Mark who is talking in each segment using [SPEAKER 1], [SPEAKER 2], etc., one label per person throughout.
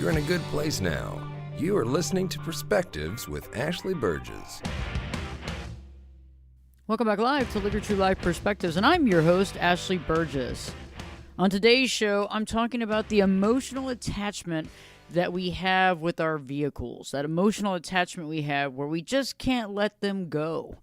[SPEAKER 1] you're in a good place now. You are listening to Perspectives with Ashley Burgess.
[SPEAKER 2] Welcome back live to Live Your True Life Perspectives, and I'm your host, Ashley Burgess. On today's show, I'm talking about the emotional attachment that we have with our vehicles, that emotional attachment we have where we just can't let them go.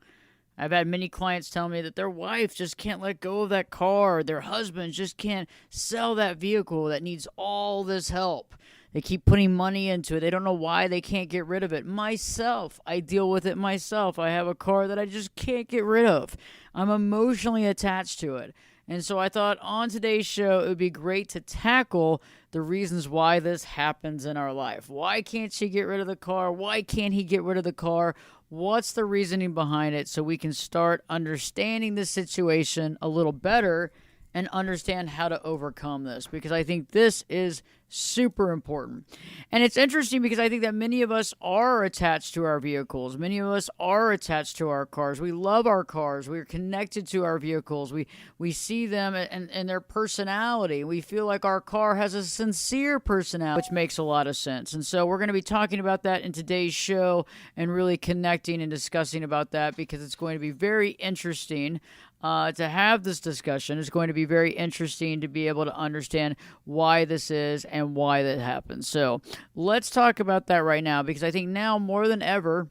[SPEAKER 2] I've had many clients tell me that their wife just can't let go of that car, or their husband just can't sell that vehicle that needs all this help. They keep putting money into it. They don't know why they can't get rid of it. Myself, I deal with it myself. I have a car that I just can't get rid of. I'm emotionally attached to it. And so I thought on today's show, it would be great to tackle the reasons why this happens in our life. Why can't she get rid of the car? Why can't he get rid of the car? What's the reasoning behind it so we can start understanding the situation a little better and understand how to overcome this, because I think this is super important. And it's interesting because I think that many of us are attached to our vehicles. Many of us are attached to our cars. We love our cars. We're connected to our vehicles. We see them and their personality. We feel like our car has a sincere personality, which makes a lot of sense. And so we're going to be talking about that in today's show and really connecting and discussing about that, because it's going to be very interesting to have this discussion. It's going to be very interesting to be able to understand why this is and why that happens. So let's talk about that right now, because I think now more than ever,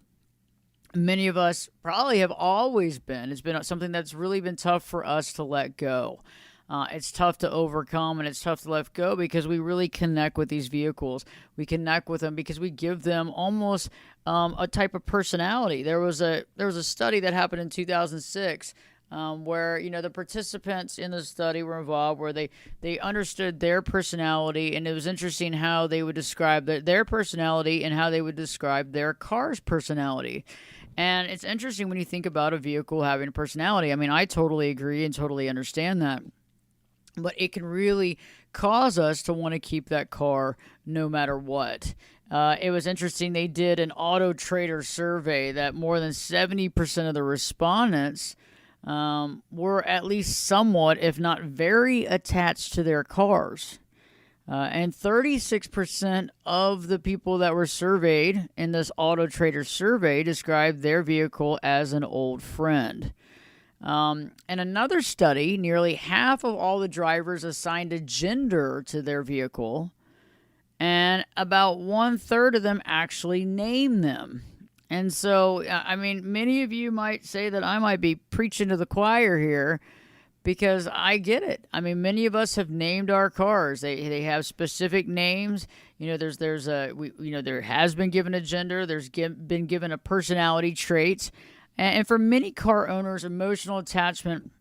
[SPEAKER 2] many of us probably have always been. It's been something that's really been tough for us to let go. It's tough to overcome, and it's tough to let go because we really connect with these vehicles. We connect with them because we give them almost a type of personality. There was a study that happened in 2006 where, the participants in the study were involved, where they understood their personality, and it was interesting how they would describe their personality and how they would describe their car's personality. And it's interesting when you think about a vehicle having a personality. I mean, I totally agree and totally understand that. But it can really cause us to want to keep that car no matter what. It was interesting. They did an Auto Trader survey that more than 70% of the respondents were at least somewhat, if not very, attached to their cars. And 36% of the people that were surveyed in this Auto Trader survey described their vehicle as an old friend. In another study, nearly half of all the drivers assigned a gender to their vehicle, and about 1/3 of them actually named them. And so, I mean, many of you might say that I might be preaching to the choir here, because I get it. I mean, many of us have named our cars. They have specific names. There has been given a gender. There's been given a personality traits. And for many car owners, emotional attachment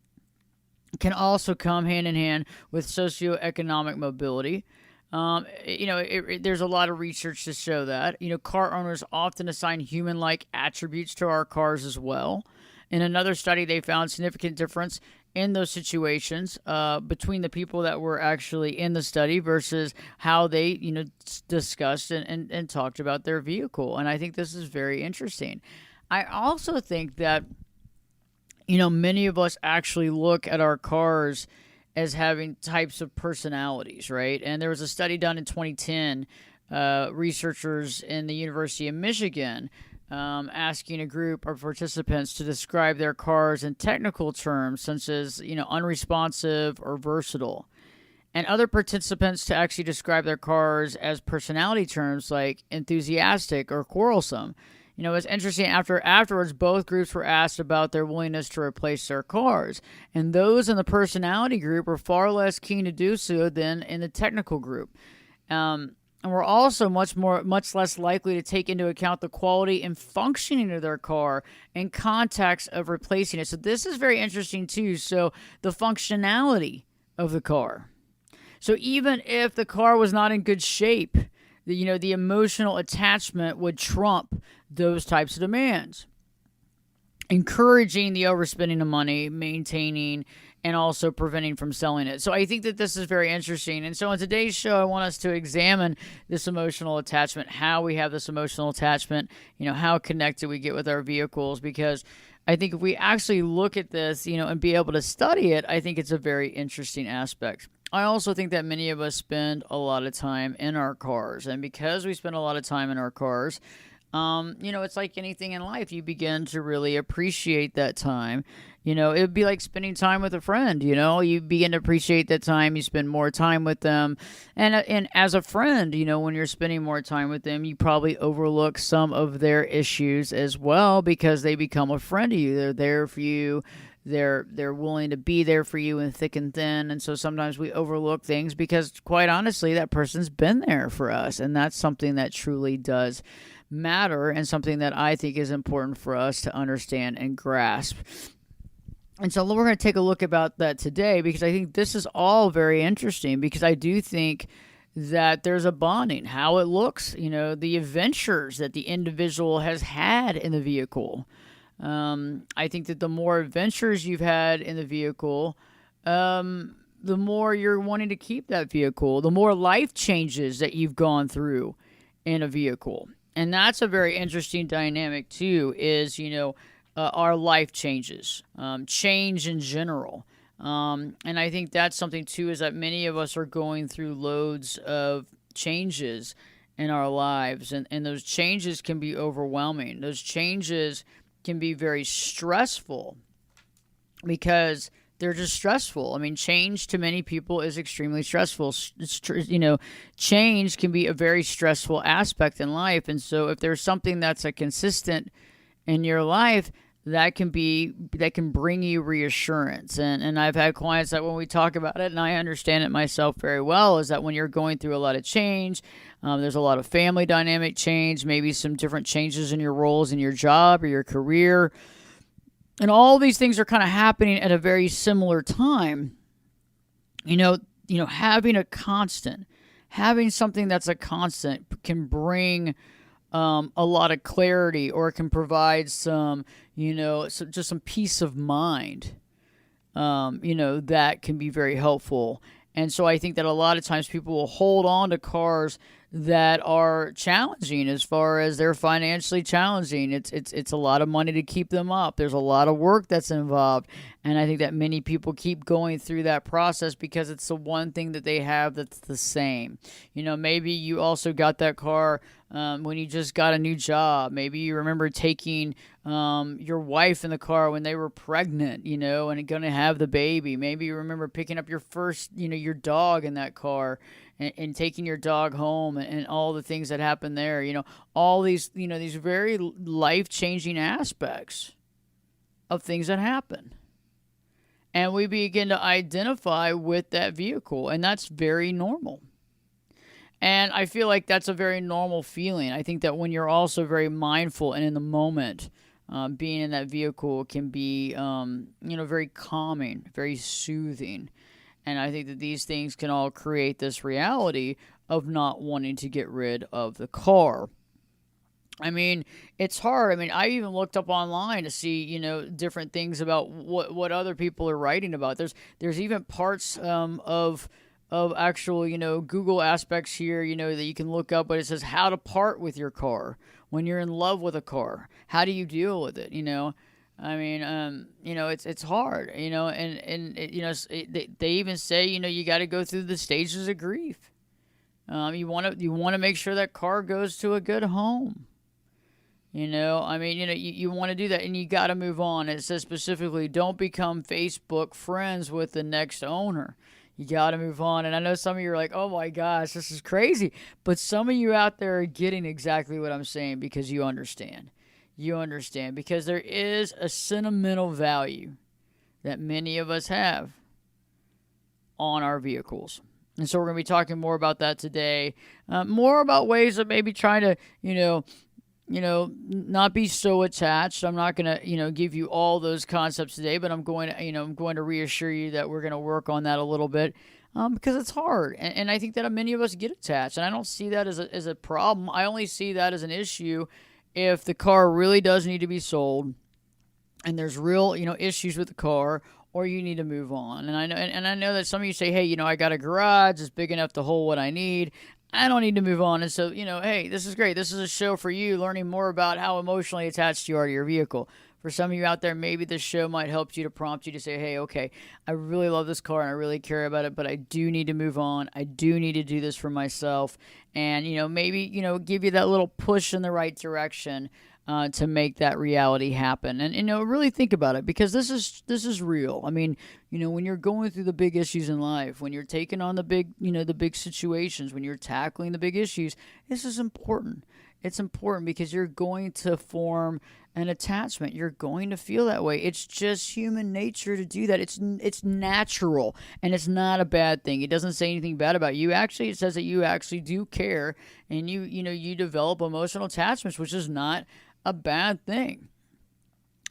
[SPEAKER 2] can also come hand in hand with socioeconomic mobility. There's a lot of research to show that. Car owners often assign human-like attributes to our cars as well. In another study, they found significant difference in those situations between the people that were actually in the study versus how they, discussed and talked about their vehicle. And I think this is very interesting. I also think that, many of us actually look at our cars as having types of personalities, right? And there was a study done in 2010, researchers in the University of Michigan asking a group of participants to describe their cars in technical terms such as, unresponsive or versatile. And other participants to actually describe their cars as personality terms like enthusiastic or quarrelsome. It's interesting, afterwards, both groups were asked about their willingness to replace their cars. And those in the personality group were far less keen to do so than in the technical group. And were also much less likely to take into account the quality and functioning of their car in context of replacing it. So this is very interesting too. So the functionality of the car. So even if the car was not in good shape, the emotional attachment would trump those types of demands, encouraging the overspending of money, maintaining, and also preventing from selling it. So I think that this is very interesting. And so on today's show, I want us to examine this emotional attachment, how we have this emotional attachment, how connected we get with our vehicles, because I think if we actually look at this, and be able to study it, I think it's a very interesting aspect. I also think that many of us spend a lot of time in our cars. And because we spend a lot of time in our cars, it's like anything in life. You begin to really appreciate that time. It would be like spending time with a friend. You begin to appreciate that time. You spend more time with them, and as a friend, when you're spending more time with them, you probably overlook some of their issues as well because they become a friend of you. They're there for you. They're willing to be there for you in thick and thin, and so sometimes we overlook things because, quite honestly, that person's been there for us, and that's something that truly does matter and something that I think is important for us to understand and grasp. And so we're going to take a look about that today because I think this is all very interesting because I do think that there's a bonding, how it looks, the adventures that the individual has had in the vehicle. I think that the more adventures you've had in the vehicle, the more you're wanting to keep that vehicle, the more life changes that you've gone through in a vehicle. And that's a very interesting dynamic too, is, our life changes, change in general. And I think that's something too, is that many of us are going through loads of changes in our lives. And those changes can be overwhelming. Those changes can be very stressful because they're just stressful. I mean, change to many people is extremely stressful. Change can be a very stressful aspect in life. And so if there's something that's a consistent in your life, that can bring you reassurance. And I've had clients that when we talk about it, and I understand it myself very well, is that when you're going through a lot of change, there's a lot of family dynamic change, maybe some different changes in your roles in your job or your career. And all these things are kind of happening at a very similar time. Having something that's a constant can bring a lot of clarity, or it can provide some peace of mind, that can be very helpful. And so I think that a lot of times people will hold on to cars that are challenging as far as they're financially challenging. It's a lot of money to keep them up. There's a lot of work that's involved. And I think that many people keep going through that process because it's the one thing that they have that's the same. Maybe you also got that car when you just got a new job. Maybe you remember taking your wife in the car when they were pregnant, and going to have the baby. Maybe you remember picking up your first, your dog in that car and taking your dog home and all the things that happened there. All these, these very life-changing aspects of things that happen. And we begin to identify with that vehicle, and that's very normal. And I feel like that's a very normal feeling. I think that when you're also very mindful and in the moment, being in that vehicle can be, very calming, very soothing. And I think that these things can all create this reality of not wanting to get rid of the car. I mean, it's hard. I mean, I even looked up online to see, different things about what other people are writing about. There's even parts of actual, Google aspects here, that you can look up, but it says how to part with your car when you're in love with a car. How do you deal with it? I mean, it's hard, they even say, you got to go through the stages of grief. You want to make sure that car goes to a good home. You want to do that, and you got to move on. It says specifically, don't become Facebook friends with the next owner. You got to move on. And I know some of you are like, oh my gosh, this is crazy. But some of you out there are getting exactly what I'm saying because you understand. You understand because there is a sentimental value that many of us have on our vehicles. And so we're going to be talking more about that today. More about ways of maybe trying to, not be so attached. I'm not going to, give you all those concepts today, but I'm going to reassure you that we're going to work on that a little bit because it's hard. And I think that many of us get attached, and I don't see that as a problem. I only see that as an issue if the car really does need to be sold and there's real, issues with the car, or you need to move on. And I know that some of you say, hey, I got a garage, it's big enough to hold what I need. I don't need to move on. And so, hey, this is great. This is a show for you, learning more about how emotionally attached you are to your vehicle. For some of you out there, maybe this show might help you to prompt you to say, hey, okay, I really love this car and I really care about it, but I do need to move on. I do need to do this for myself. And, maybe, give you that little push in the right direction to make that reality happen. And, really think about it, because this is real. I mean, when you're going through the big issues in life, when you're taking on the big situations, when you're tackling the big issues, this is important. It's important because you're going to form an attachment. You're going to feel that way. It's just human nature to do that. It's natural, and it's not a bad thing. It doesn't say anything bad about you. Actually, it says that you actually do care, and you develop emotional attachments, which is not a bad thing.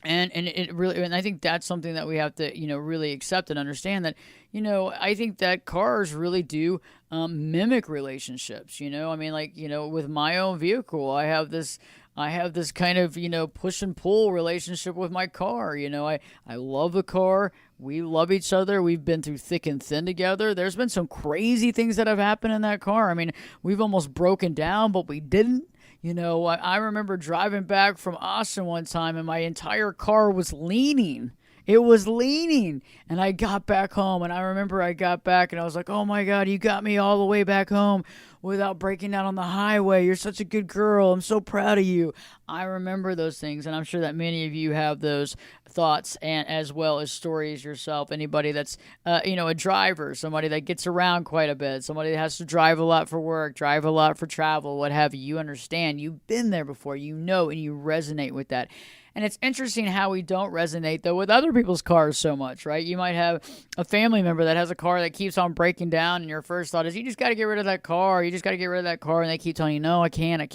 [SPEAKER 2] And it really, and I think that's something that we have to, really accept and understand that, I think that cars really do mimic relationships. I mean, like, with my own vehicle, I have this kind of, push and pull relationship with my car. I love the car. We love each other. We've been through thick and thin together. There's been some crazy things that have happened in that car. I mean, we've almost broken down, but we didn't. I remember driving back from Austin one time and my entire car was leaning. It was leaning. And I got back home, and I remember I got back and I was like, oh my God, you got me all the way back home without breaking down on the highway. You're such a good girl. I'm so proud of you. I remember those things, and I'm sure that many of you have those thoughts, and as well as stories yourself. Anybody that's, a driver, somebody that gets around quite a bit, somebody that has to drive a lot for work, drive a lot for travel, what have you. You understand. You've been there before. And you resonate with that. And it's interesting how we don't resonate, though, with other people's cars so much, right? You might have a family member that has a car that keeps on breaking down, and your first thought is, you just got to get rid of that car. You just got to get rid of that car. And they keep telling you, no, I can't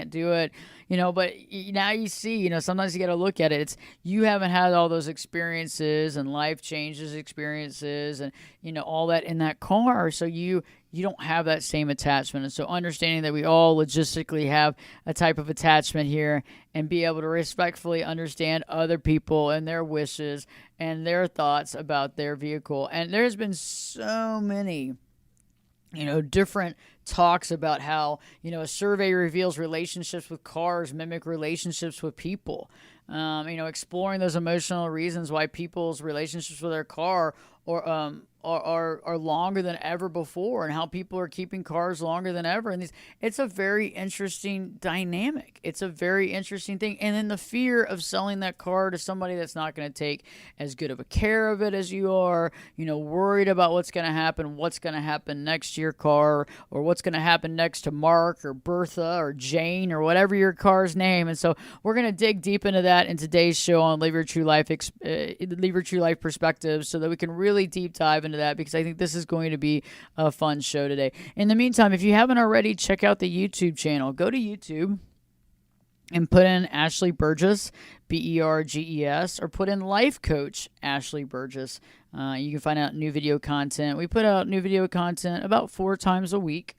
[SPEAKER 2] do it. But now you see, sometimes you got to look at it. It's, you haven't had all those experiences and life changes experiences and, all that in that car. So you don't have that same attachment. And so understanding that we all logistically have a type of attachment here, and be able to respectfully understand other people and their wishes and their thoughts about their vehicle. And there's been so many different talks about how, a survey reveals relationships with cars mimic relationships with people. Exploring those emotional reasons why people's relationships with their car are longer than ever before, and how people are keeping cars longer than ever. And it's a very interesting dynamic. It's a very interesting thing. And then the fear of selling that car to somebody that's not going to take as good of a care of it as you are, worried about what's going to happen next to your car, or what's going to happen next to Mark or Bertha or Jane or whatever your car's name. And so we're going to dig deep into that in today's show on Live Your True Life Perspectives, so that we can really deep dive into that, because I think this is going to be a fun show today. In the meantime, if you haven't already, check out the YouTube channel. Go to YouTube and put in Ashley Burgess, Berges, or put in Life Coach Ashley Burgess. You can find out new video content. We put out new video content about 4 times a week.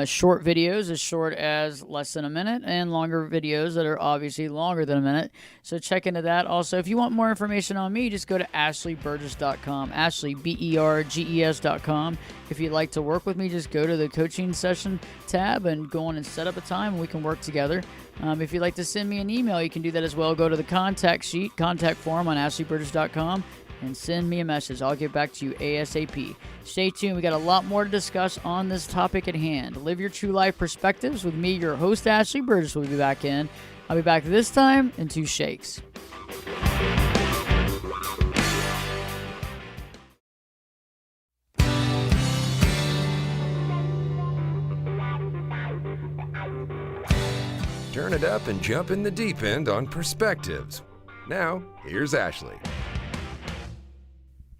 [SPEAKER 2] Short videos as short as less than a minute, and longer videos that are obviously longer than a minute. So check into that. Also, if you want more information on me, just go to ashleyburgess.com, Ashley, Berges.com. If you'd like to work with me, just go to the coaching session tab and go on and set up a time, and we can work together. If you'd like to send me an email, you can do that as well. Go to the contact form on ashleyburgess.com and send me a message. I'll get back to you ASAP. Stay tuned. We got a lot more to discuss on this topic at hand. Live Your True Life Perspectives with me, your host, Ashley Burgess, will be back in. I'll be back this time in 2 shakes.
[SPEAKER 1] Turn it up and jump in the deep end on Perspectives. Now, here's Ashley.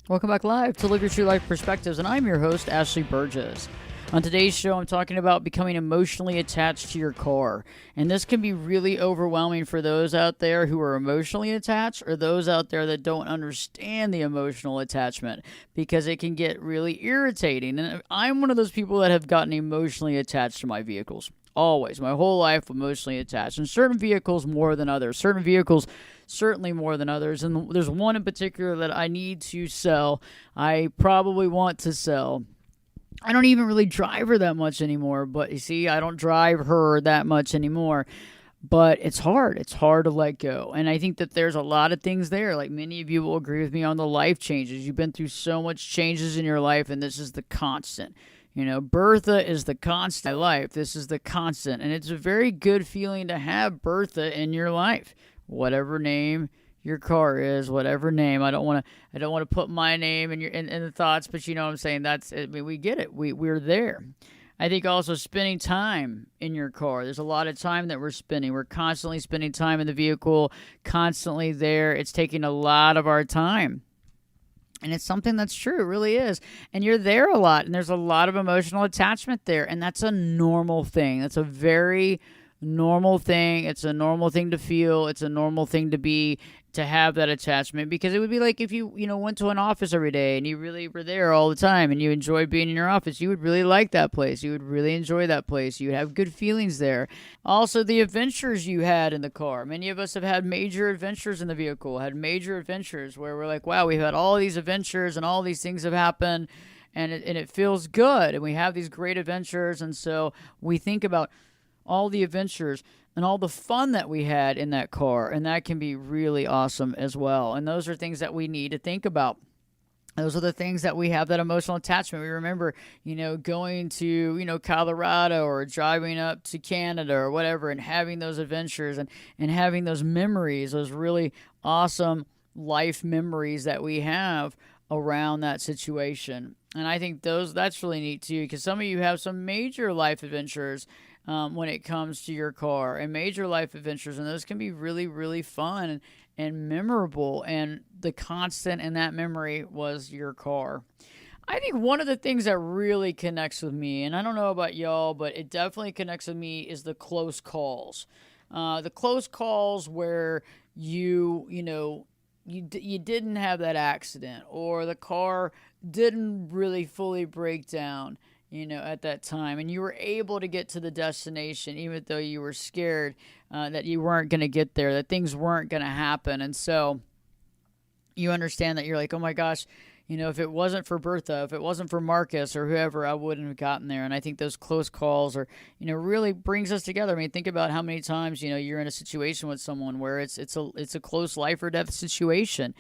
[SPEAKER 2] Welcome back live to Live Your True Life Perspectives, and I'm your host, Ashley Burgess. On today's show, I'm talking about becoming emotionally attached to your car. And this can be really overwhelming for those out there who are emotionally attached, or those out there that don't understand the emotional attachment, because it can get really irritating. And I'm one of those people that have gotten emotionally attached to my vehicles. Always. My whole life emotionally attached. And certain vehicles more than others. Certain vehicles certainly more than others. And there's one in particular that I need to sell. I probably want to sell. I don't even really drive her that much anymore. But you see, I don't drive her that much anymore. but it's hard. It's hard to let go. And I think that there's a lot of things there. Like many of you will agree with me on the life changes. You've been through so much changes in your life, and this is the constant. Bertha is the constant in life. This is the constant. And it's a very good feeling to have Bertha in your life. Whatever name your car is, whatever name. I don't want to put my name in the thoughts, but you know what I'm saying? We get it. We're there. I think also spending time in your car. There's a lot of time that we're spending. We're constantly spending time in the vehicle, constantly there. It's taking a lot of our time. And it's something that's true. It really is. And you're there a lot, and there's a lot of emotional attachment there. And that's a normal thing. That's a very normal thing. It's a normal thing to feel. It's a normal thing to have that attachment, because it would be like if you went to an office every day and you really were there all the time and you enjoyed being in your office. You would really like that place. You would really enjoy that place. You would have good feelings there. Also, the adventures you had in the car. Many of us have had major adventures in the vehicle, had major adventures where we're like, wow, we've had all these adventures and all these things have happened, and it feels good, and we have these great adventures. And so we think about all the adventures and all the fun that we had in that car, and that can be really awesome as well. And those are things that we need to think about. Those are the things that we have that emotional attachment. We remember, going to, Colorado or driving up to Canada or whatever, and having those adventures and having those memories, those really awesome life memories that we have around that situation. And I think that's really neat too, because some of you have some major life adventures when it comes to your car, and major life adventures, and those can be really, really fun and memorable, and the constant in that memory was your car. I think one of the things that really connects with me, and I don't know about y'all, but it definitely connects with me, is the close calls. The close calls where you didn't have that accident, or the car didn't really fully break down, at that time, and you were able to get to the destination, even though you were scared that you weren't going to get there, that things weren't going to happen. And so you understand that you're like, oh my gosh, if it wasn't for Bertha, if it wasn't for Marcus or whoever, I wouldn't have gotten there. And I think those close calls are, really brings us together. I mean, think about how many times, you're in a situation with someone where it's a close life or death situation.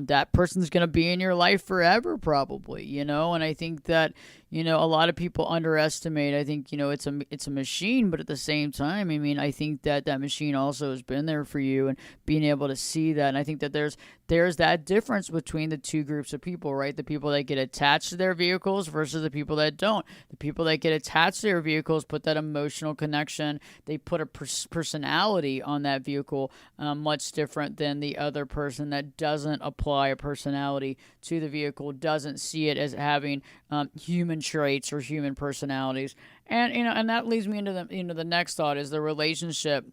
[SPEAKER 2] That person's going to be in your life forever, probably, and I think that, a lot of people underestimate. I think, it's a machine, but at the same time, I mean, I think that machine also has been there for you, and being able to see that. And I think that there's that difference between the two groups of people, right? The people that get attached to their vehicles versus the people that don't. The people that get attached to their vehicles put that emotional connection. They put a personality on that vehicle, much different than the other person that doesn't apply a personality to the vehicle, doesn't see it as having human traits or human personalities. And and that leads me into the next thought, is the relationship.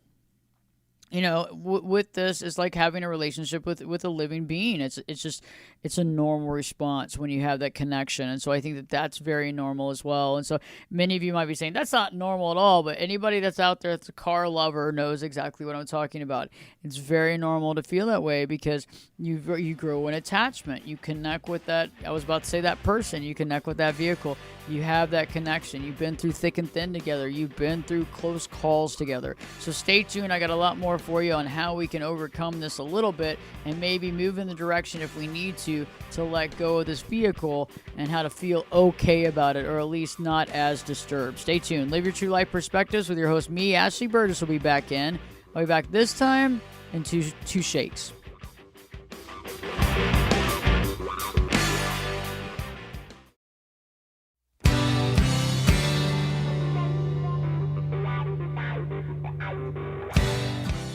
[SPEAKER 2] With this, it's like having a relationship with a living being. It's a normal response when you have that connection. And so I think that that's very normal as well. And so many of you might be saying, that's not normal at all. But anybody that's out there that's a car lover knows exactly what I'm talking about. It's very normal to feel that way, because you grow an attachment. You connect with that. I was about to say that person. You connect with that vehicle. You have that connection. You've been through thick and thin together. You've been through close calls together. So stay tuned. I got a lot more for you on how we can overcome this a little bit, and maybe move in the direction, if we need to let go of this vehicle, and how to feel okay about it, or at least not as disturbed. Stay tuned. Live your true life perspectives with your host, me, Ashley Burgess, will be back in. I'll be back this time in two shakes.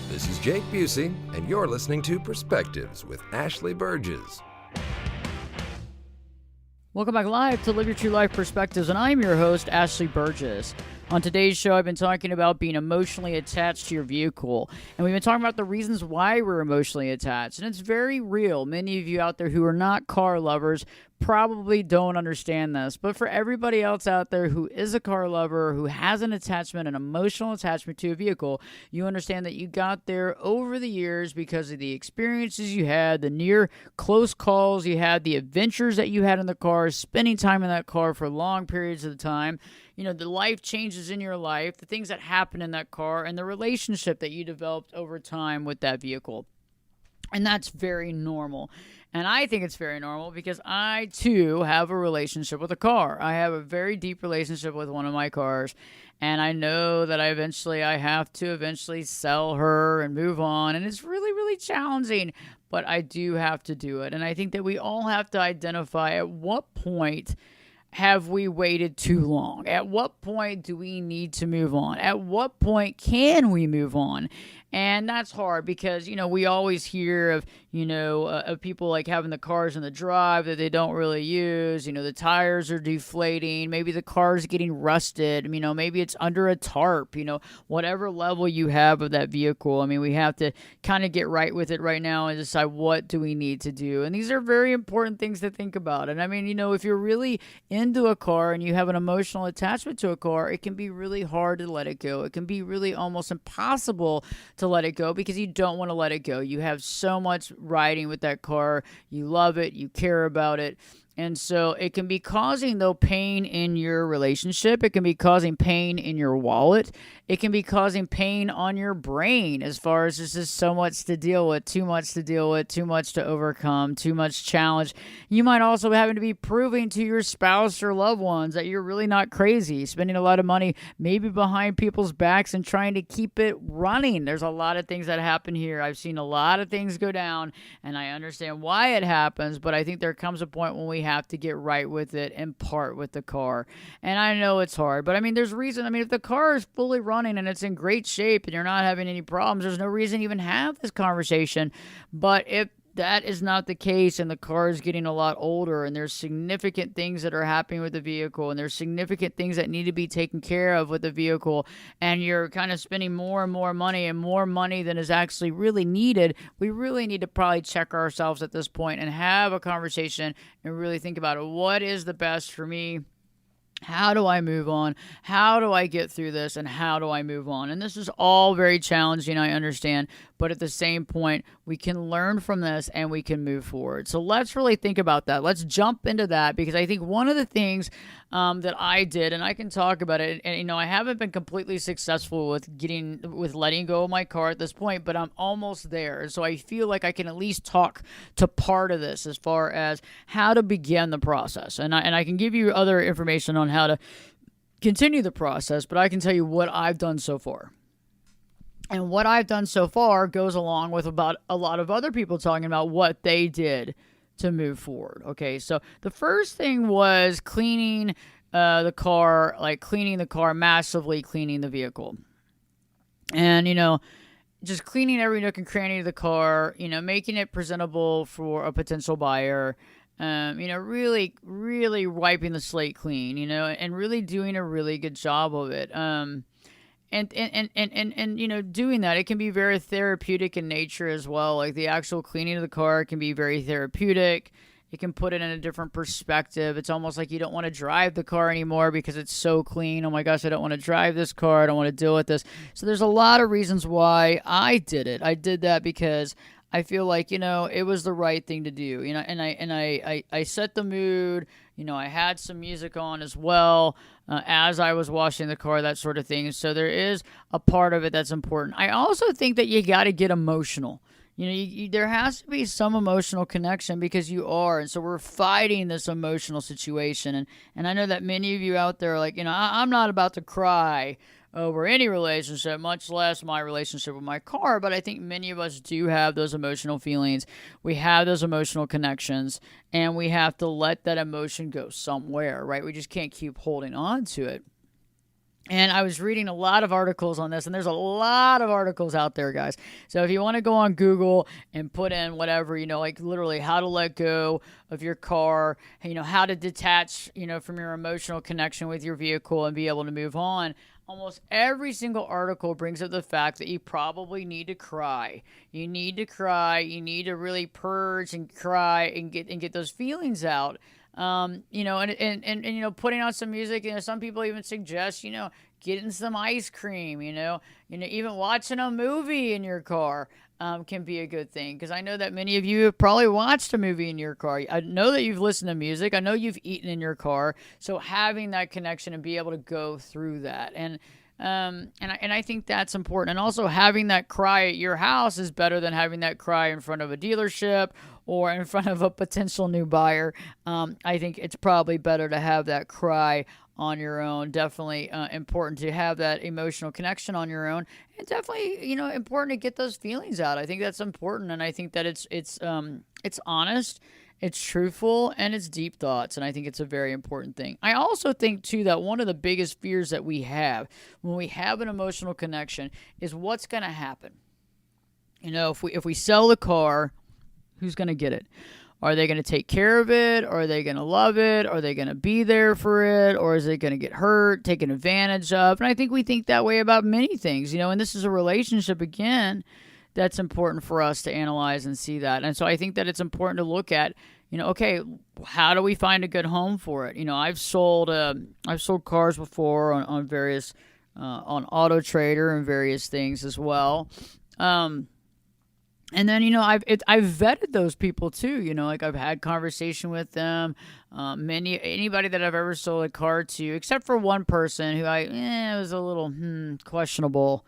[SPEAKER 1] This is Jake Busey, and you're listening to Perspectives with Ashley Burgess.
[SPEAKER 2] Welcome back live to Live Your True Life Perspectives, and I'm your host, Ashley Burgess. On today's show, I've been talking about being emotionally attached to your vehicle, and we've been talking about the reasons why we're emotionally attached, and it's very real. Many of you out there who are not car lovers probably don't understand this, but for everybody else out there who is a car lover, who has an attachment, an emotional attachment to a vehicle, you understand that you got there over the years because of the experiences you had, the near close calls you had, the adventures that you had in the car, spending time in that car for long periods of time. the life changes in your life, the things that happen in that car, and the relationship that you developed over time with that vehicle. And that's very normal. And I think it's very normal because I, too, have a relationship with a car. I have a very deep relationship with one of my cars. And I know that I have to eventually sell her and move on. And it's really, really challenging. But I do have to do it. And I think that we all have to identify at what point have we waited too long? At what point do we need to move on? At what point can we move on? And that's hard because, we always hear of, of people like having the cars in the drive that they don't really use. The tires are deflating. Maybe the car's getting rusted. Maybe it's under a tarp, whatever level you have of that vehicle. We have to kind of get right with it right now and decide what do we need to do. And these are very important things to think about. And if you're really into a car and you have an emotional attachment to a car, it can be really hard to let it go. It can be really almost impossible to let it go because you don't want to let it go. You have so much riding with that car. You love it. You care about it. And so it can be causing, though, pain in your relationship. It can be causing pain in your wallet. It can be causing pain on your brain as far as this is so much to deal with, too much to deal with, too much to overcome, too much challenge. You might also be having to be proving to your spouse or loved ones that you're really not crazy, spending a lot of money maybe behind people's backs and trying to keep it running. There's a lot of things that happen here. I've seen a lot of things go down, and I understand why it happens, but I think there comes a point when we have to get right with it and part with the car. And I know it's hard, but there's reason. If the car is fully running and it's in great shape and you're not having any problems, there's no reason to even have this conversation. But if that is not the case and the car is getting a lot older and there's significant things that are happening with the vehicle and there's significant things that need to be taken care of with the vehicle and you're kind of spending more and more money than is actually really needed, we really need to probably check ourselves at this point and have a conversation and really think about it. What is the best for me? How do I move on? How do I get through this? And how do I move on? And this is all very challenging, I understand. But at the same point, we can learn from this and we can move forward. So let's really think about that. Let's jump into that because I think one of the things that I did, and I can talk about it, and I haven't been completely successful with letting go of my car at this point, but I'm almost there. And so I feel like I can at least talk to part of this as far as how to begin the process. And I can give you other information on how to continue the process, but I can tell you what I've done so far. And what I've done so far goes along with about a lot of other people talking about what they did to move forward. Okay, so the first thing was cleaning the car, massively cleaning the vehicle. And, just cleaning every nook and cranny of the car, making it presentable for a potential buyer. Really, really wiping the slate clean, and really doing a really good job of it. And doing that, it can be very therapeutic in nature as well. Like the actual cleaning of the car can be very therapeutic. It can put it in a different perspective. It's almost like you don't want to drive the car anymore because it's so clean. Oh my gosh, I don't want to drive this car. I don't want to deal with this. So there's a lot of reasons why I did it. I did that because I feel like, it was the right thing to do, and I set the mood, I had some music on as well as I was washing the car, that sort of thing. So there is a part of it that's important. I also think that you got to get emotional. There has to be some emotional connection because you are. And so we're fighting this emotional situation. And I know that many of you out there are like, I'm not about to cry over any relationship, much less my relationship with my car. But I think many of us do have those emotional feelings. We have those emotional connections, and we have to let that emotion go somewhere, right? We just can't keep holding on to it. And I was reading a lot of articles on this, and there's a lot of articles out there, guys. So if you want to go on Google and put in whatever, like literally how to let go of your car, how to detach, from your emotional connection with your vehicle and be able to move on, almost every single article brings up the fact that you probably need to cry. You need to cry. You need to really purge and cry and get those feelings out. And putting on some music. Some people even suggest, getting some ice cream. Even watching a movie in your car. can be a good thing, because I know that many of you have probably watched a movie in your car. I know that you've listened to music. I know you've eaten in your car. So having that connection and be able to go through that, and I think that's important. And also having that cry at your house is better than having that cry in front of a dealership or in front of a potential new buyer. I think it's probably better to have that cry on your own. Definitely important to have that emotional connection on your own, and definitely important to get those feelings out. I think that's important, and I think that it's honest, it's truthful, and it's deep thoughts, and I think it's a very important thing. I also think too that one of the biggest fears that we have when we have an emotional connection is what's going to happen. If we sell the car, who's going to get it? Are they going to take care of it? Are they going to love it? Are they going to be there for it? Or is it going to get hurt, taken advantage of? And I think we think that way about many things, and this is a relationship, again, that's important for us to analyze and see that. And so I think that it's important to look at, okay, how do we find a good home for it? I've sold cars before on various, on Auto Trader and various things as well. And then, I've vetted those people too, like I've had conversation with them. Anybody that I've ever sold a car to, except for one person who it was a little questionable.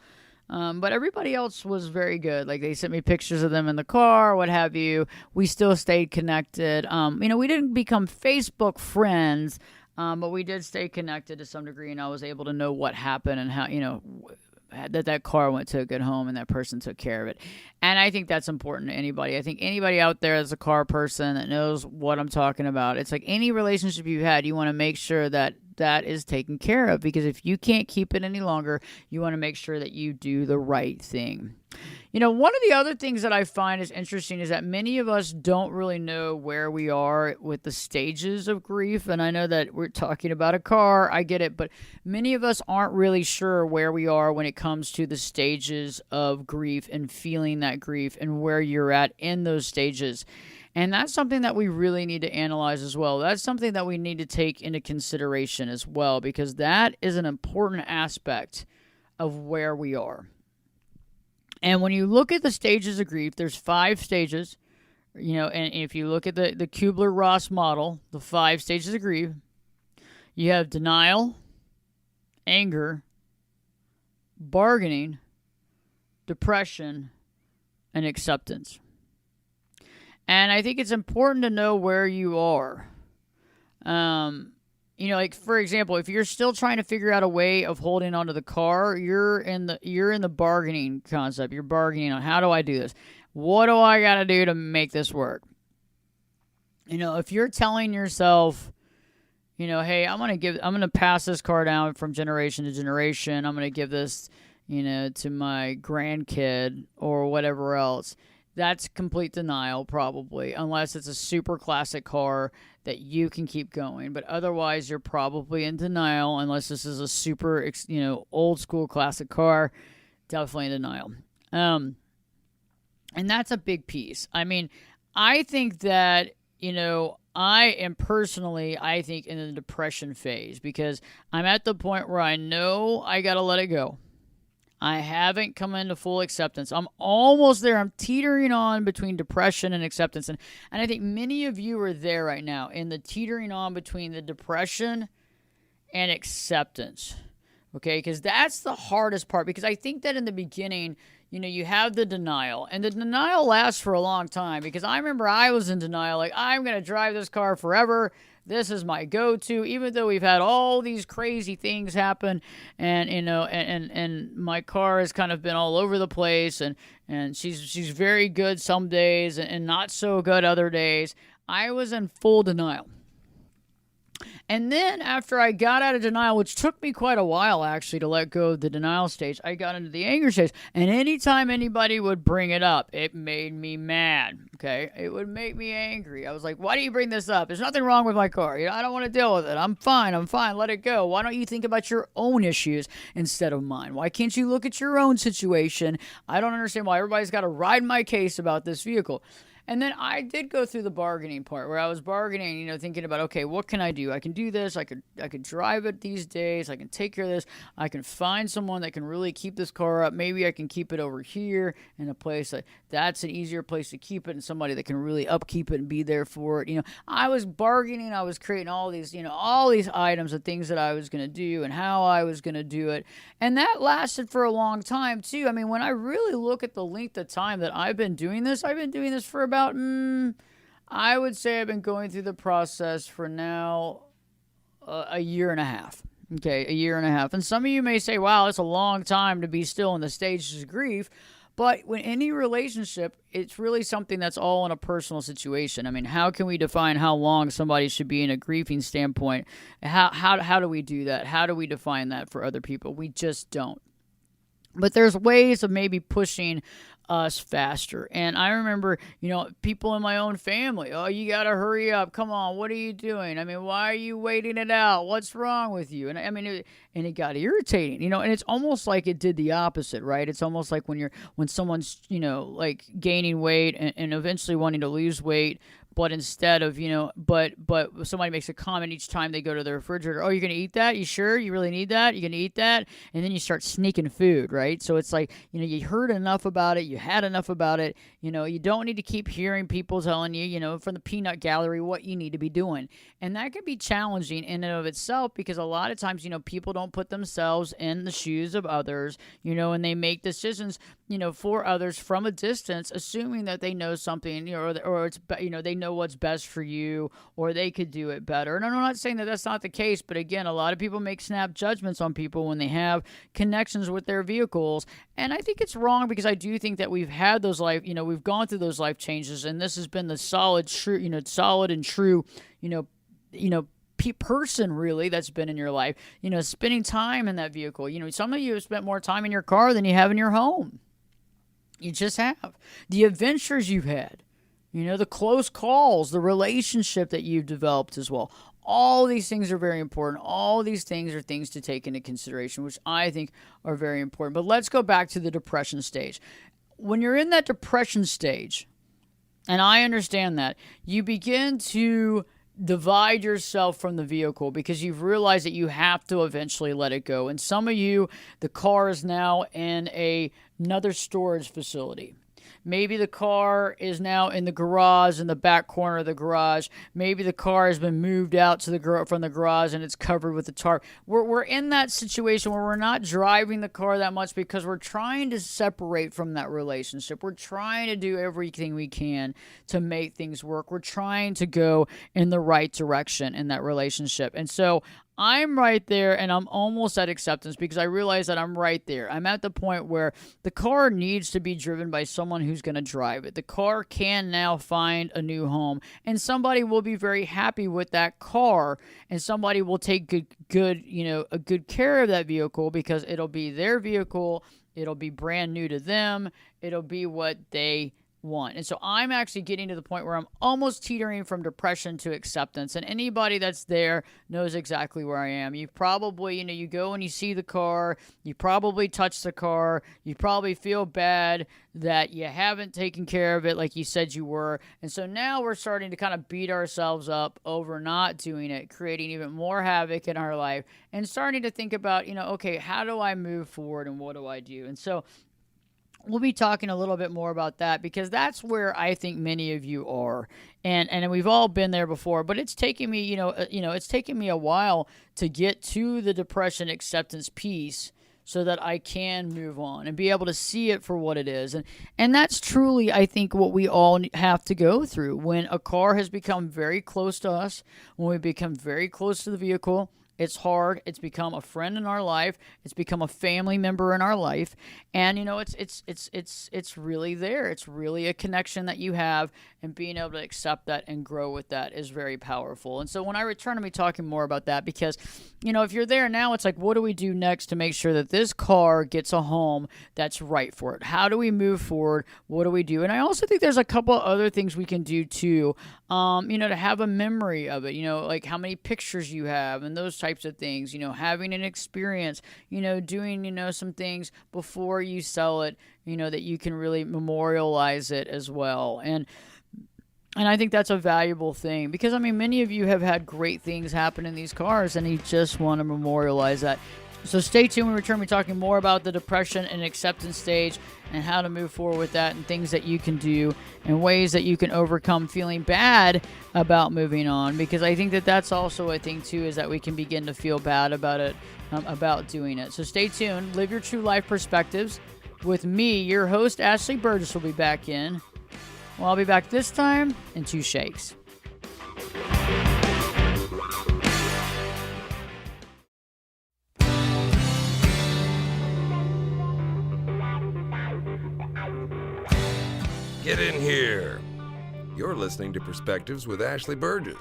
[SPEAKER 2] But everybody else was very good. Like they sent me pictures of them in the car, what have you. We still stayed connected. We didn't become Facebook friends, but we did stay connected to some degree, and I was able to know what happened and how, that car went to a good home and that person took care of it. And I think that's important to anybody. I think anybody out there that's a car person that knows what I'm talking about. It's like any relationship you had, you want to make sure that that is taken care of, because if you can't keep it any longer, you want to make sure that you do the right thing. One of the other things that I find is interesting is that many of us don't really know where we are with the stages of grief. And I know that we're talking about a car, I get it, but many of us aren't really sure where we are when it comes to the stages of grief and feeling that grief and where you're at in those stages. And that's something that we really need to analyze as well. That's something that we need to take into consideration as well, because that is an important aspect of where we are. And when you look at the stages of grief, there's 5 stages, and if you look at the Kubler-Ross model, the 5 stages of grief, you have denial, anger, bargaining, depression, and acceptance. And I think it's important to know where you are. Like for example, if you're still trying to figure out a way of holding onto the car, you're in the bargaining concept. You're bargaining on, how do I do this? What do I got to do to make this work? If you're telling yourself, hey, I'm going to pass this car down from generation to generation. I'm going to give this, to my grandkid or whatever else. That's complete denial, probably, unless it's a super classic car that you can keep going. But otherwise, you're probably in denial, unless this is a super, old school classic car. Definitely in denial. And that's a big piece. I mean, I think that, I am personally, I think, in the depression phase, because I'm at the point where I know I got to let it go. I haven't come into full acceptance. I'm almost there. I'm teetering on between depression and acceptance. And I think many of you are there right now, in the teetering on between the depression and acceptance. Okay? Because that's the hardest part. Because I think that in the beginning, you have the denial. And the denial lasts for a long time. Because I remember I was in denial. Like, I'm going to drive this car forever. This is my go-to, even though we've had all these crazy things happen, and and my car has kind of been all over the place, and she's very good some days and not so good other days. I was in full denial. And then after I got out of denial, which took me quite a while actually to let go of the denial stage, I got into the anger stage. And anytime anybody would bring it up, it made me mad, okay? It would make me angry. I was like, why do you bring this up? There's nothing wrong with my car. I don't want to deal with it. I'm fine. Let it go. Why don't you think about your own issues instead of mine? Why can't you look at your own situation? I don't understand why everybody's got to ride my case about this vehicle. And then I did go through the bargaining part where I was bargaining, thinking about, okay, what can I do? I can do this. I could drive it these days. I can take care of this. I can find someone that can really keep this car up. Maybe I can keep it over here in a place that's an easier place to keep it, and somebody that can really upkeep it and be there for it. I was bargaining. I was creating all these items of things that I was going to do and how I was going to do it. And that lasted for a long time too. I mean, when I really look at the length of time that I've been doing this for about, I would say I've been going through the process for now a year and a half. Okay, a year and a half. And some of you may say, wow, that's a long time to be still in the stages of grief. But when any relationship, it's really something that's all in a personal situation. I mean, how can we define how long somebody should be in a grieving standpoint? How do we do that? How do we define that for other people? We just don't. But there's ways of maybe pushing us faster. And I remember, people in my own family, oh, you got to hurry up. Come on, what are you doing? I mean, why are you waiting it out? What's wrong with you? And I mean, it got irritating, and it's almost like it did the opposite, right? It's almost like when someone's, like gaining weight and eventually wanting to lose weight, but instead of, but somebody makes a comment each time they go to the refrigerator. Oh, you're going to eat that? You sure? You really need that? You're going to eat that? And then you start sneaking food, right? So it's like, you heard enough about it. You had enough about it. You don't need to keep hearing people telling you, from the peanut gallery, what you need to be doing. And that can be challenging in and of itself because a lot of times, people don't put themselves in the shoes of others, and they make decisions, for others from a distance, assuming that they know something, or it's, they know what's best for you, or they could do it better. And I'm not saying that that's not the case, but again, a lot of people make snap judgments on people when they have connections with their vehicles. And I think it's wrong because I do think that we've had those we've gone through those life changes, and this has been the solid and true, person really that's been in your life, spending time in that vehicle. Some of you have spent more time in your car than you have in your home. You just have. The adventures you've had, the close calls, the relationship that you've developed as well. All these things are very important. All these things are things to take into consideration, which I think are very important. But let's go back to the depression stage. When you're in that depression stage, and I understand that, you begin to divide yourself from the vehicle because you've realized that you have to eventually let it go. And some of you, the car is now in another storage facility. Maybe the car is now in the garage, in the back corner of the garage. Maybe the car has been moved out from the garage and it's covered with the tarp. We're in that situation where we're not driving the car that much because we're trying to separate from that relationship. We're trying to do everything we can to make things work. We're trying to go in the right direction in that relationship. And so I'm right there, and I'm almost at acceptance because I realize that I'm right there. I'm at the point where the car needs to be driven by someone who's going to drive it. The car can now find a new home, and somebody will be very happy with that car, and somebody will take good care of that vehicle because it'll be their vehicle. It'll be brand new to them. It'll be what they want. And so I'm actually getting to the point where I'm almost teetering from depression to acceptance. And anybody that's there knows exactly where I am. You probably, you go and you see the car, you probably touch the car, you probably feel bad that you haven't taken care of it like you said you were. And so now we're starting to kind of beat ourselves up over not doing it, creating even more havoc in our life and starting to think about, okay, how do I move forward and what do I do? And so we'll be talking a little bit more about that because that's where I think many of you are, and we've all been there before. But it's taken me, it's taken me a while to get to the depression acceptance piece, so that I can move on and be able to see it for what it is, and that's truly, I think, what we all have to go through when a car has become very close to us, when we become very close to the vehicle. It's hard. It's become a friend in our life. It's become a family member in our life. And, it's really there. It's really a connection that you have, and being able to accept that and grow with that is very powerful. And so when I return, I'll be talking more about that because, if you're there now, it's like, what do we do next to make sure that this car gets a home that's right for it? How do we move forward? What do we do? And I also think there's a couple other things we can do too, to have a memory of it, like how many pictures you have and those types of things, having an experience, doing, some things before you sell it, that you can really memorialize it as well. And And I think that's a valuable thing because, I mean, many of you have had great things happen in these cars and you just want to memorialize that. So stay tuned. When we return, we're talking more about the depression and acceptance stage and how to move forward with that and things that you can do and ways that you can overcome feeling bad about moving on. Because I think that that's also a thing, too, is that we can begin to feel bad about it, about doing it. So stay tuned. Live your true life perspectives. With me, your host, Ashley Burgess, will be back in. Well, I'll be back this time in 2 shakes.
[SPEAKER 1] Get in here. You're listening to Perspectives with Ashley Burgess.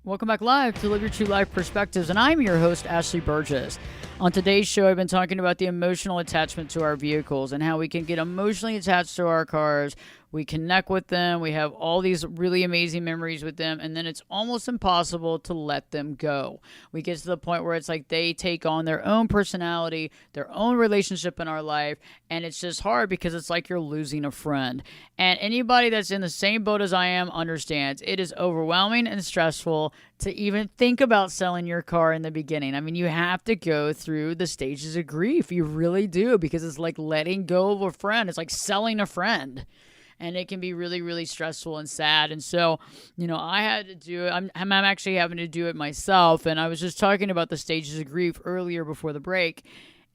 [SPEAKER 2] Welcome back live to Live Your True Life Perspectives, and I'm your host, Ashley Burgess. On today's show, I've been talking about the emotional attachment to our vehicles and how we can get emotionally attached to our cars. We connect with them. We have all these really amazing memories with them, and then it's almost impossible to let them go. We get to the point where it's like they take on their own personality, their own relationship in our life, and it's just hard because it's like you're losing a friend. And anybody that's in the same boat as I am understands it is overwhelming and stressful to even think about selling your car in the beginning. I mean, you have to go through the stages of grief. You really do, because it's like letting go of a friend. It's like selling a friend. And it can be really, really stressful and sad. And so, I had to do it. I'm actually having to do it myself. And I was just talking about the stages of grief earlier before the break.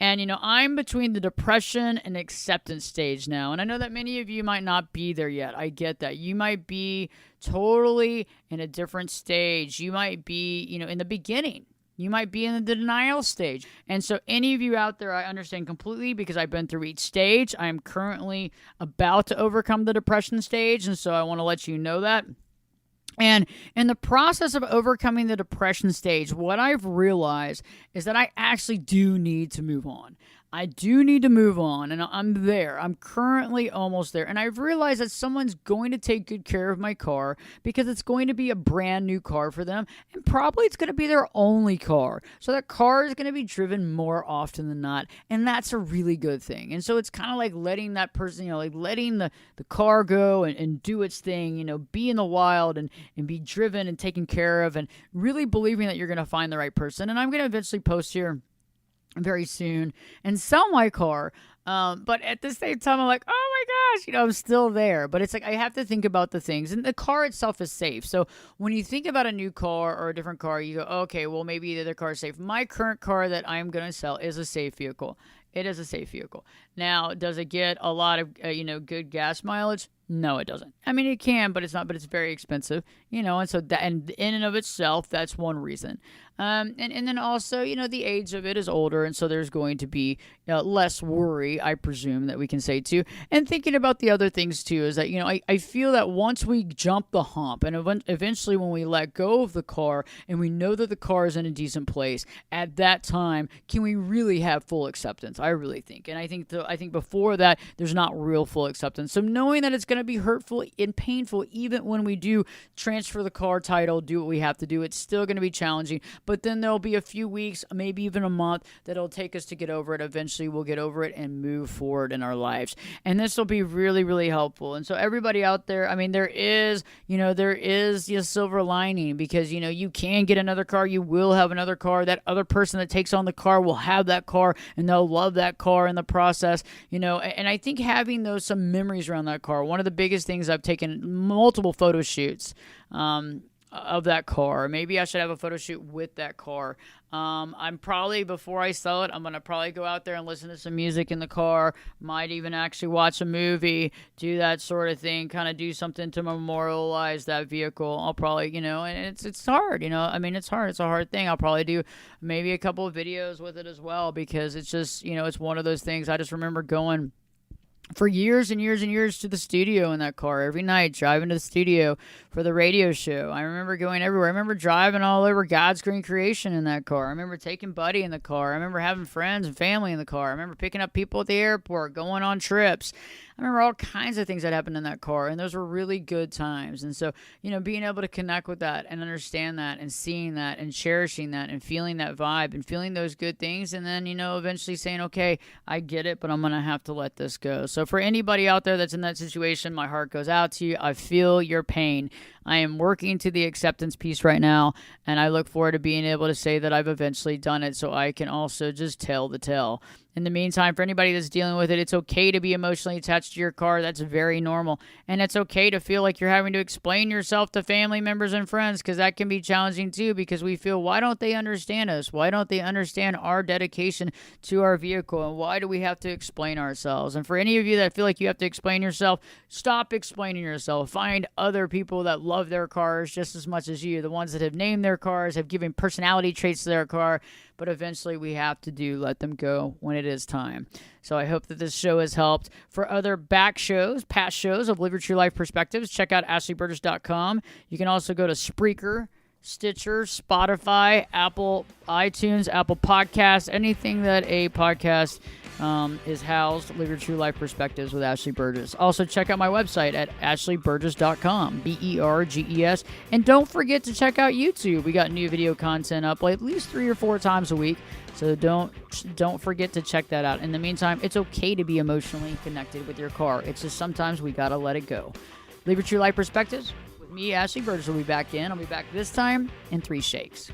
[SPEAKER 2] And, I'm between the depression and acceptance stage now. And I know that many of you might not be there yet. I get that. You might be totally in a different stage. You might be, in the beginning. You might be in the denial stage. And so any of you out there, I understand completely because I've been through each stage. I am currently about to overcome the depression stage. And so I want to let you know that. And in the process of overcoming the depression stage, what I've realized is that I actually do need to move on. I do need to move on, and I'm there. I'm currently almost there. And I've realized that someone's going to take good care of my car because it's going to be a brand new car for them, and probably it's going to be their only car. So that car is going to be driven more often than not, and that's a really good thing. And so it's kind of like letting that person, like letting the car go and do its thing, be in the wild and be driven and taken care of, and really believing that you're going to find the right person. And I'm going to eventually post here very soon and sell my car. But at the same time, I'm like, oh my gosh, I'm still there. But it's like I have to think about the things. And the car itself is safe. So when you think about a new car or a different car, you go, okay, well, maybe the other car is safe. My current car that I'm going to sell is a safe vehicle. It is a safe vehicle. Now, does it get a lot of, good gas mileage? No, it doesn't. I mean, it can, but it's not, but it's very expensive, and so that, and in and of itself, that's one reason. And then also, the age of it is older, and so there's going to be less worry, I presume, that we can say too. And thinking about the other things too is that, I feel that once we jump the hump and eventually when we let go of the car and we know that the car is in a decent place, at that time, can we really have full acceptance? I really think. And I think before that, there's not real full acceptance. So knowing that it's going to be hurtful and painful, even when we do transfer the car title, do what we have to do, it's still going to be challenging. But then there'll be a few weeks, maybe even a month, that'll take us to get over it. Eventually, we'll get over it and move forward in our lives. And this will be really, really helpful. And so everybody out there, I mean, there is a silver lining because, you can get another car. You will have another car. That other person that takes on the car will have that car and they'll love that car in the process, and I think having some memories around that car. One of the biggest things, I've taken multiple photo shoots of that car. Maybe I should have a photo shoot with that car. I'm probably, before I sell it, I'm going to probably go out there and listen to some music in the car, might even actually watch a movie, do that sort of thing, kind of do something to memorialize that vehicle. I'll probably, and it's hard, I mean, it's hard. It's a hard thing. I'll probably do maybe a couple of videos with it as well because it's just, it's one of those things. I just remember going for years and years and years to the studio in that car every night, driving to the studio for the radio show. I remember going everywhere. I remember driving all over God's green creation in that car. I remember taking Buddy in the car. I remember having friends and family in the car. I remember picking up people at the airport, going on trips. I remember all kinds of things that happened in that car, and those were really good times. And so, being able to connect with that and understand that and seeing that and cherishing that and feeling that vibe and feeling those good things, and then, eventually saying, okay, I get it, but I'm going to have to let this go. So for anybody out there that's in that situation, my heart goes out to you. I feel your pain. I am working to the acceptance piece right now, and I look forward to being able to say that I've eventually done it so I can also just tell the tale. In the meantime, for anybody that's dealing with it, it's okay to be emotionally attached to your car. That's very normal. And it's okay to feel like you're having to explain yourself to family members and friends, because that can be challenging too, because we feel, why don't they understand us? Why don't they understand our dedication to our vehicle? And why do we have to explain ourselves? And for any of you that feel like you have to explain yourself, stop explaining yourself. Find other people that love their cars just as much as you, the ones that have named their cars, have given personality traits to their car, but eventually we have to let them go when it is time. So I hope that this show has helped. For other past shows of Live Your True Life Perspectives, check out ashleyburgess.com. You can also go to Spreaker, Stitcher, Spotify, Apple iTunes, Apple Podcasts, anything that a podcast is housed. Live Your True Life Perspectives with Ashley Burgess. Also, check out my website at ashleyburgess.com, BERGES. And don't forget to check out YouTube. We got new video content up at least 3 or 4 times a week. So don't forget to check that out. In the meantime, it's okay to be emotionally connected with your car. It's just sometimes we got to let it go. Live Your True Life Perspectives with me, Ashley Burgess, will be back in. I'll be back this time in 3 shakes.